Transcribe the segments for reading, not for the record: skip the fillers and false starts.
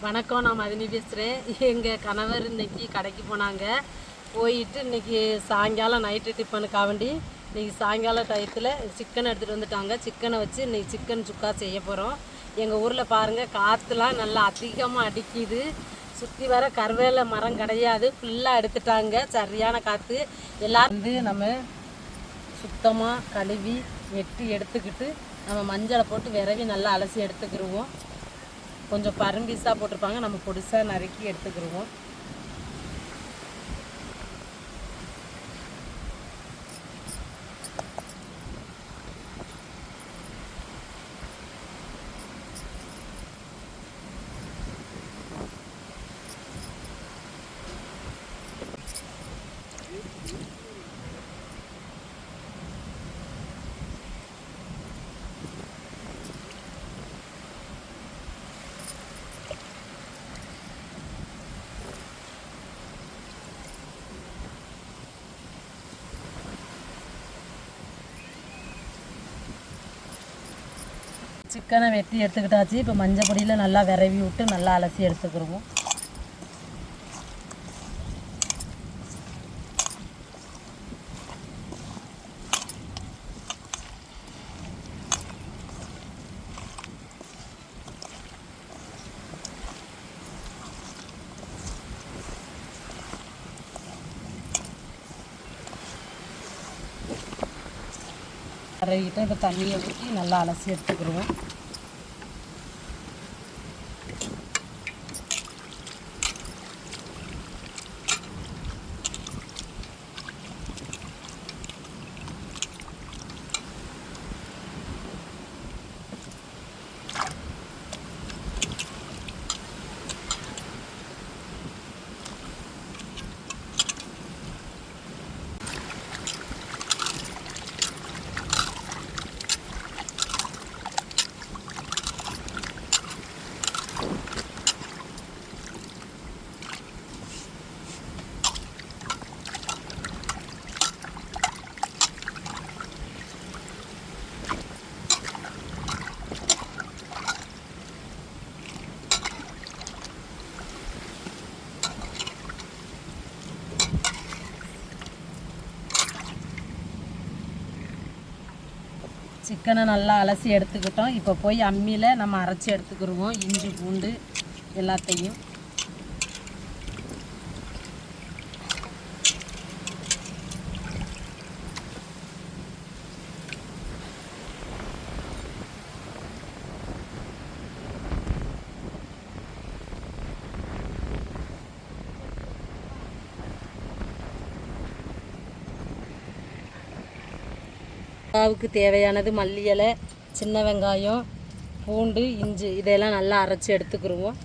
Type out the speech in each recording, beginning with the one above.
வணக்கம், நான் மதினி பேசுகிறேன். எங்கள் கணவர் இன்றைக்கி கடைக்கு போனாங்க. போயிட்டு இன்றைக்கி சாயங்காலம் நைட்டு டிஃபனுக்காக வேண்டி இன்றைக்கி சாயங்கால டயத்தில் சிக்கன் எடுத்துகிட்டு வந்துட்டாங்க. சிக்கனை வச்சு இன்றைக்கி சிக்கன் சுக்கா செய்ய போகிறோம். எங்கள் ஊரில் பாருங்கள், காற்றுலாம் நல்லா அதிகமாக அடிக்குது. சுற்றி வர கருவேல மரம் கிடையாது, ஃபுல்லாக எடுத்துட்டாங்க. சரியான காற்று. எல்லோரும் வந்து நம்ம சுத்தமாக கழுவி வெட்டி எடுத்துக்கிட்டு நம்ம மஞ்சளை போட்டு விரவி நல்லா அலசி எடுத்துக்கிடுவோம். கொஞ்சம் பரும்பீஸாக போட்டிருப்பாங்க, நம்ம பொடிசாக நறுக்கி எடுத்துக்கிடுவோம். சிக்கனை வெட்டி எடுத்துக்கிட்டாச்சு. இப்போ மஞ்சள் பொடியில் நல்லா விரவி விட்டு நல்லா அலசி எடுத்துக்கிடுவோம். விரவிக்கிட்ட இப்போ தண்ணியை ஊற்றி நல்லா அலசி எடுத்துக்கிடுவோம். சிக்கனை நல்லா அலசி எடுத்துக்கிட்டோம். இப்போ போய் அம்மியில் நம்ம அரைச்சி எடுத்துக்கிடுவோம். இஞ்சி பூண்டு எல்லாத்தையும் சுக்காவுக்கு தேவையானது மல்லி இலை, சின்ன வெங்காயம், பூண்டு, இஞ்சி இதெல்லாம் நல்லா அரைச்சி எடுத்துக்கிடுவோம்.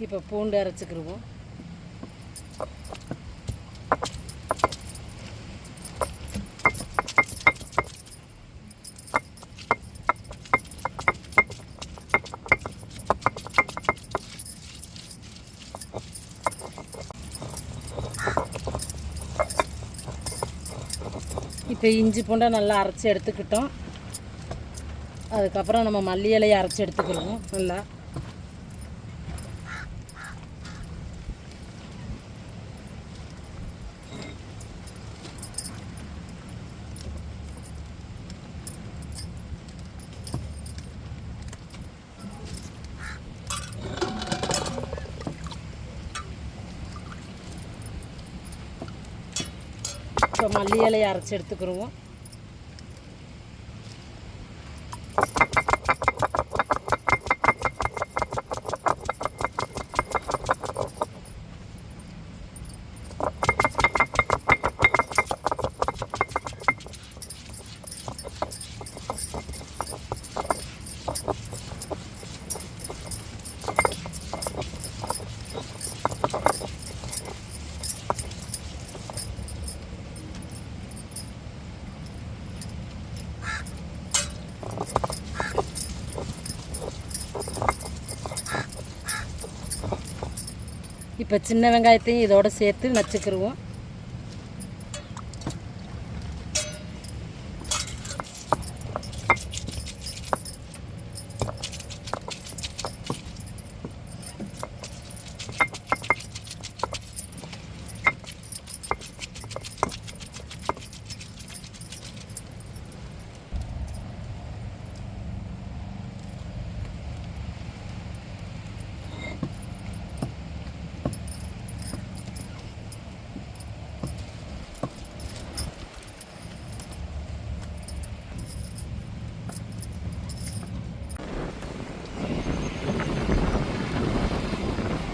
இப்போ பூண்டு அரைச்சிக்கிடுவோம். இப்போ இஞ்சி பூண்டை நல்லா அரைச்சி எடுத்துக்கிட்டோம். அதுக்கப்புறம் நம்ம மல்லி இலையை அரைச்சி எடுத்துக்கிடுவோம். நல்லா இப்போ மல்லி இலையை அரைச்சி எடுத்துக்கிடுவோம். இப்போ சின்ன வெங்காயத்தையும் இதோட சேர்த்து நச்சுக்கிடுவோம்.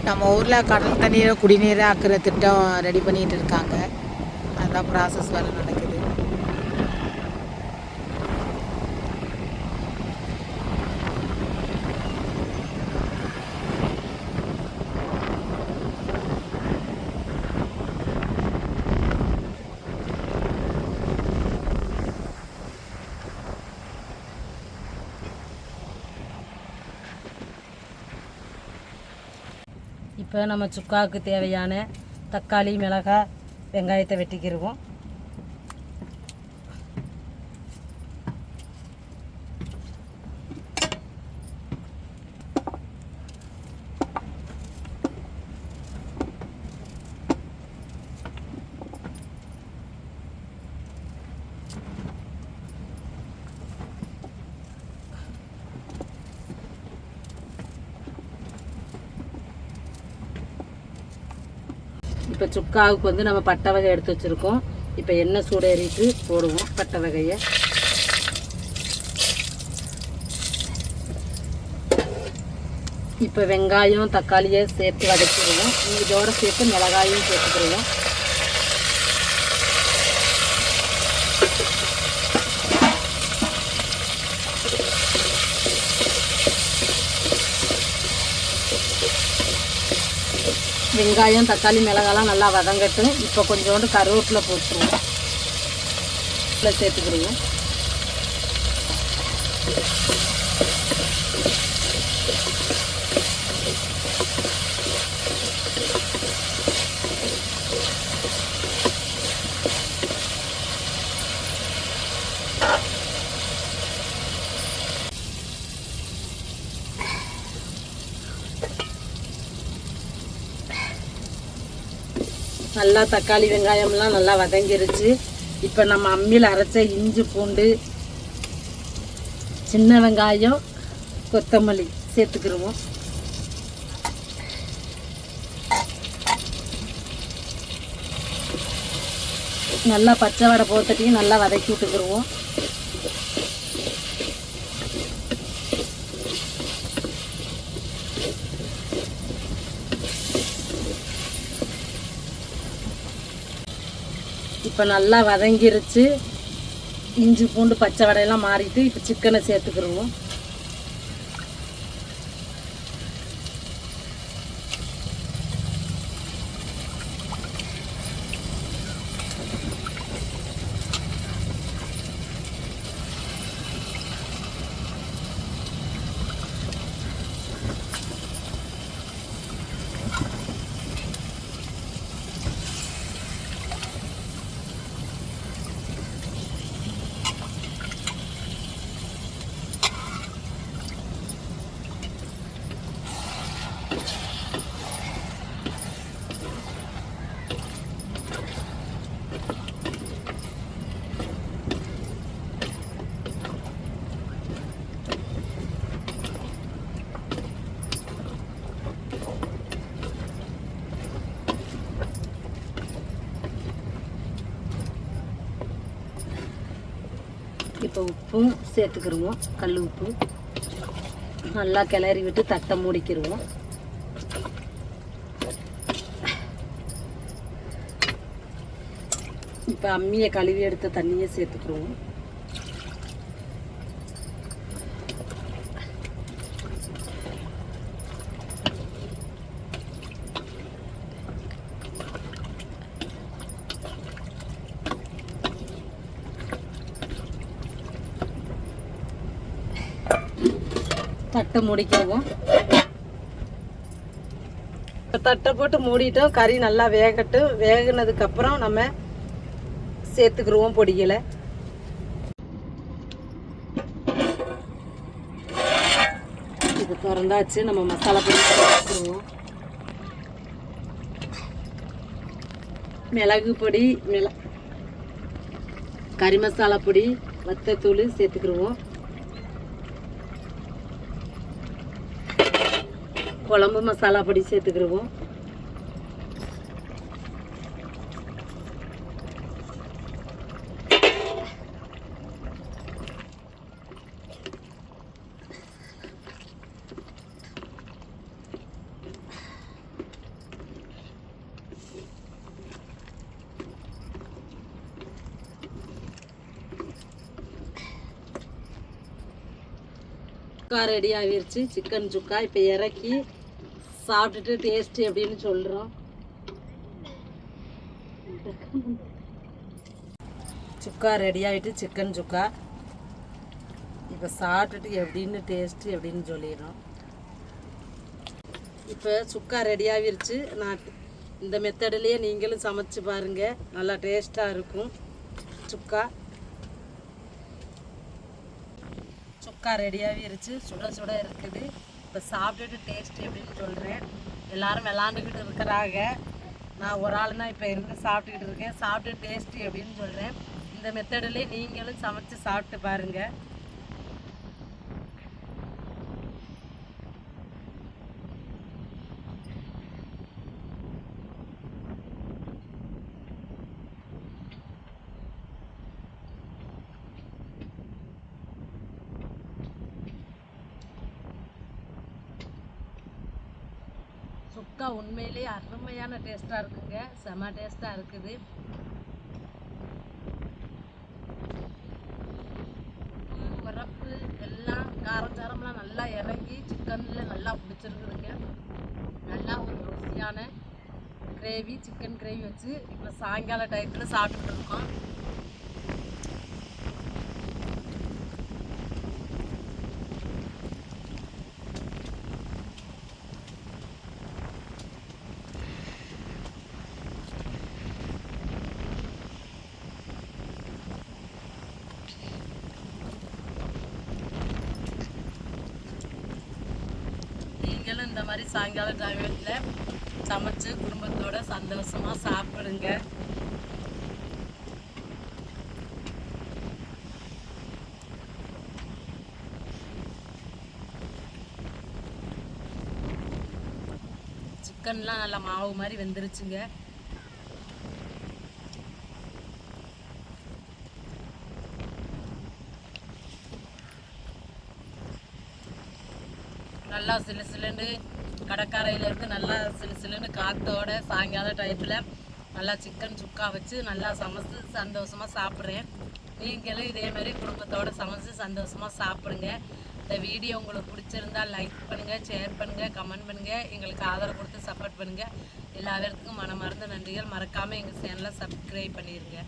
நம்ம ஊரில் கடல் தண்ணீரை குடிநீரை ஆக்குற திட்டம் ரெடி பண்ணிகிட்டு இருக்காங்க. அதுதான் ப்ராசஸ் வேலை நடக்குது. இப்போ நம்ம சுக்காவுக்கு தேவையான தக்காளி, மிளகாய், வெங்காயத்தை வெட்டிக்கிடுவோம். இப்போ சுக்காவுக்கு வந்து நம்ம பட்டை வகை எடுத்து வச்சுருக்கோம். இப்போ எண்ணெய் சூடேறிட்டு போடுவோம் பட்டை வகையை. இப்போ வெங்காயம், தக்காளியை சேர்த்து வதக்கிடுவோம். இதோடு சேர்த்து மிளகாயும் சேர்த்துக்கிடுவோம். வெங்காயம், தக்காளி, மிளகாலாம் நல்லா வதங்கட்டும். இப்போ கொஞ்சோண்டு கருவேப்பிலை போட்டுருவோம். சேர்த்துக்கிடுவோம். நல்லா தக்காளி, வெங்காயம்லாம் நல்லா வதங்கிருச்சு. இப்போ நம்ம அம்மியில் அரைச்ச இஞ்சி, பூண்டு, சின்ன வெங்காயம், கொத்தமல்லி சேர்த்துக்கிடுவோம். நல்லா பச்சை வடை போட்டுட்டையும் நல்லா வதக்கி விட்டுக்கிடுவோம். இப்போ நல்லா வதங்கிருச்சு. இஞ்சி, பூண்டு, பச்சை வடையெல்லாம் மாறிட்டு இப்போ சிக்கனை சேர்த்துக்கிடுவோம். இப்போ உப்பும் சேர்த்துக்கிடுவோம். கல் உப்பு நல்லா கிளறி விட்டு தட்டை மூடிக்கிடுவோம். இப்போ அம்மியை கழுவி எடுத்த தண்ணியை சேர்த்துக்கிடுவோம். தட்டை முடிக்கவும். இப்போ தட்டை போட்டு மூடிட்டோம். கறி நல்லா வேகட்டும். வேகினதுக்கப்புறம் நம்ம சேர்த்துக்கிடுவோம் பொடிகளை. இது திறந்தாச்சு. நம்ம மசாலா பொடி சேர்த்துக்கிடுவோம். மிளகு பொடி, கறி மசாலா பொடி, வத்தத்தூள் சேர்த்துக்கிடுவோம். குழம்பு மசாலா பொடி சேர்த்துக்கிடுவோம். சுக்கா ரெடி ஆகிருச்சு. சிக்கன் சுக்கா இப்போ இறக்கி சாப்பிட்டுட்டு டேஸ்ட்டு எப்படின்னு சொல்கிறோம். சுக்கா ரெடி ஆகிட்டு சிக்கன் சுக்கா இப்போ சாப்பிட்டுட்டு எப்படின்னு டேஸ்ட்டு எப்படின்னு சொல்லிடுறோம். இப்போ சுக்கா ரெடி ஆகிருச்சு. நான் இந்த மெத்தட்லேயே நீங்களும் சமைச்சு பாருங்கள். நல்லா டேஸ்ட்டாக இருக்கும் சுக்கா. சுக்கா ரெடியாகிருச்சு. சுட சுட இருக்குது. இப்போ சாப்பிட்டுட்டு டேஸ்ட் எப்படின்னு சொல்கிறேன். எல்லோரும் விளாண்டுக்கிட்டு இருக்கிறாங்க. நான் ஒரு ஆள் தான் இப்போ இருந்து சாப்பிட்டுக்கிட்டு இருக்கேன். சாப்பிட்டு டேஸ்ட்டு எப்படின்னு சொல்கிறேன். இந்த மெத்தடிலே நீங்களும் சமைச்சு சாப்பிட்டு பாருங்கள். சுக்கா உண்மையிலேயே அருமையான டேஸ்ட்டாக இருக்குங்க. செம டேஸ்ட்டாக இருக்குது. உரப்பு எல்லாம் காரச்சாரம்லாம் நல்லா இறங்கி சிக்கனில் நல்லா பிடிச்சிருக்குதுங்க. நல்லா ஒரு ருசியான கிரேவி, சிக்கன் கிரேவி வச்சு இப்போ சாயங்கால டயத்தில் சாப்பிட்டுட்டு இருக்கோம். நீங்களும் இந்த மாதிரி சாயங்கால டைமில் சமைச்சு குடும்பத்தோட சந்தோஷமாக சாப்பிடுங்க. சிக்கன்லாம் நல்லா மாவு மாதிரி வெந்துருச்சுங்க. நல்லா சிலு சிலுன்னு கடற்கரையிலேருந்து நல்லா சிலு சிலுன்னு காற்றோட சாயங்கால டயத்தில் நல்லா சிக்கன் சுக்கா வச்சு நல்லா சமைச்சு சந்தோஷமாக சாப்பிட்றேன். நீங்களும் இதே மாதிரி குடும்பத்தோடு சமைச்சு சந்தோஷமாக சாப்பிடுங்க. இந்த வீடியோ உங்களுக்கு பிடிச்சிருந்தா லைக் பண்ணுங்கள், ஷேர் பண்ணுங்கள், கமெண்ட் பண்ணுங்கள். எங்களுக்கு ஆதரவு கொடுத்து சப்போர்ட் பண்ணுங்கள். எல்லா பேருக்கும் மனமார்ந்த நன்றிகள். மறக்காமல் எங்கள் சேனலை சப்ஸ்கிரைப் பண்ணிடுங்க.